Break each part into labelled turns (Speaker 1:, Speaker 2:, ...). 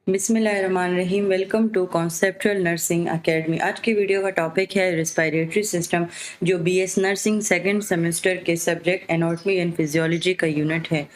Speaker 1: बिस्मिल्लाहिर्रहमानिर्रहीम। Welcome to conceptual nursing academy. आज की वीडियो का टॉपिक है रिस्पायरेटरी सिस्टम, जो बीएस नर्सिंग सेकंड सेमेस्टर के सब्जेक्ट एनाटॉमी एंड फिजियोलॉजी का यूनिट है।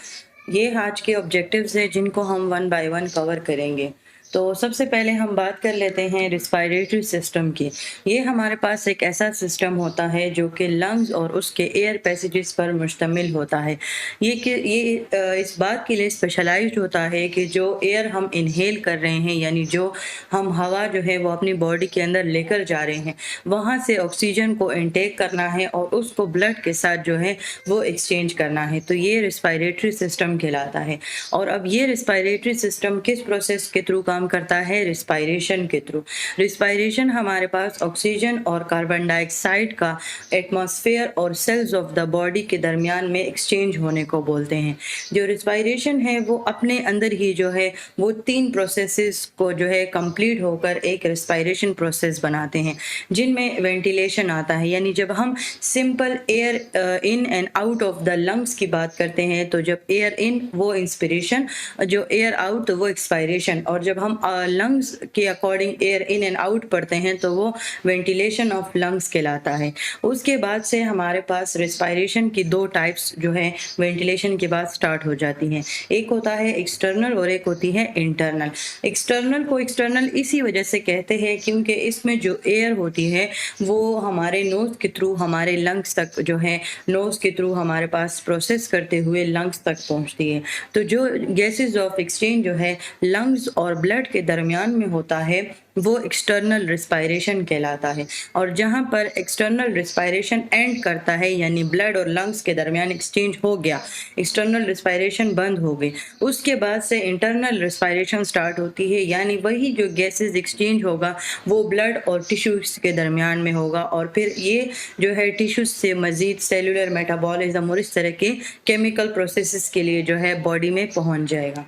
Speaker 1: ये आज के ऑब्जेक्टिव्स हैं जिनको हम वन बाय वन कवर करेंगे। तो सबसे पहले हम बात कर लेते हैं रिस्पायरेटरी सिस्टम की। ये हमारे पास एक ऐसा सिस्टम होता है जो कि लंग्स और उसके एयर पैसेजेस पर मुश्तमिल होता है। इस बात के लिए स्पेशलाइज्ड होता है कि जो एयर हम इनहेल कर रहे हैं, यानी जो हम हवा जो है वो अपनी बॉडी के अंदर लेकर जा रहे हैं, वहाँ से ऑक्सीजन को इनटेक करना है और उसको ब्लड के साथ जो है वो एक्सचेंज करना है। तो ये रिस्पायरेटरी सिस्टम कहलाता है। और अब ये रिस्पायरेटरी सिस्टम किस प्रोसेस के थ्रू काम करता है? रिस्पायरेशन के थ्रू। रिस्पायरेशन हमारे पास ऑक्सीजन और कार्बन डाइऑक्साइड का एटमॉस्फेयर और सेल्स ऑफ द बॉडी के दरमियान में एक्सचेंज होने को बोलते हैं। जो रिस्पायरेशन है वो अपने अंदर ही जो है वो 3 प्रोसेसेस को जो है कंप्लीट होकर एक रिस्पायरेशन प्रोसेस बनाते हैं, जिनमें वेंटिलेशन आता है। यानी जब हम simple air in and out of the lungs की बात करते हैं, तो जब एयर इन वो इंस्पिरेशन, जो एयर आउट तो वो एक्सपायरेशन, और जब हम लंग्स के according air in and out पढ़ते हैं तो वो वेंटिलेशन ऑफ लंग्स कहलाता है। उसके बाद से हमारे पास रिस्पायरेशन की 2 टाइप्स जो है वेंटिलेशन के बाद स्टार्ट हो जाती हैं। एक होता है एक्सटर्नल और एक होती है इंटरनल। एक्सटर्नल को एक्सटर्नल इसी वजह से कहते हैं क्योंकि इसमें जो एयर होती है वो हमारे नोज के थ्रू हमारे लंग्स तक जो है, नोज के थ्रू हमारे पास प्रोसेस करते हुए लंग्स तक पहुंचती है। तो जो गैसेस ऑफ एक्सचेंज जो है लंग्स और ब्लड के दरमियान में होता है वो एक्सटर्नल रिस्पायरेशन कहलाता है। और जहां पर एक्सटर्नल रिस्पायरेशन एंड करता है, यानी ब्लड और लंग्स के दरमियान एक्सचेंज हो गया, एक्सटर्नल रिस्पायरेशन बंद हो गई, उसके बाद से इंटरनल रिस्पायरेशन स्टार्ट होती है। यानी वही जो गैसेस एक्सचेंज होगा वो ब्लड और टिश्यूज के दरमियान में होगा, और फिर ये जो है टिश्यूज से मजीद सेलुलर मेटाबॉलिज्म और इस तरह के केमिकल प्रोसेसेस के लिए जो है बॉडी में पहुंच जाएगा।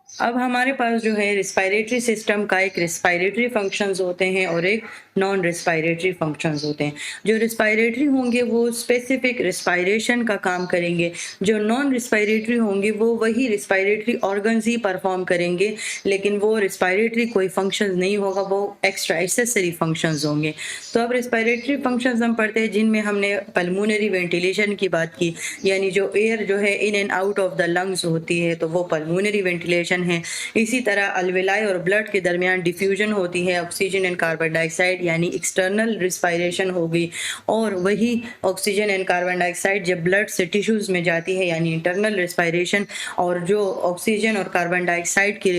Speaker 1: अब हमारे पास जो है रिस्पायरेटरी सिस्टम का एक रिस्पायरेटरी फंक्शंस होते हैं और एक नॉन रिस्पायरेटरी फंक्शंस होते हैं। जो रिस्पायरेटरी होंगे वो स्पेसिफिक रिस्पायरेशन का काम करेंगे, जो नॉन रिस्पायरेटरी होंगे वो वही रिस्पायरेटरी ऑर्गन्स ही परफॉर्म करेंगे, लेकिन वो रिस्पायरेटरी कोई फंक्शंस नहीं होगा, वो एक्स्ट्रा एसेसरी फंक्शंस होंगे। तो अब रिस्पायरेटरी फंक्शंस हम पढ़ते हैं, जिनमें हमने पल्मोनरी वेंटिलेशन की बात की, यानी जो एयर जो है in and out of the lungs होती है तो वो पल्मोनरी वेंटिलेशन है। इसी तरह अल्वेलाई और ब्लड के दरमियान डिफ्यूजन होती है ऑक्सीजन एंड कार्बन डाइऑक्साइड, यानी एक्सटर्नल रिस्पायरेशन होगी। और वही ऑक्सीजन एंड कार्बन डाइऑक्साइड जब ब्लड से टिश्यूज में जाती है, यानी इंटरनल रिस्पायरेशन। और जो ऑक्सीजन और कार्बन डाइऑक्साइड की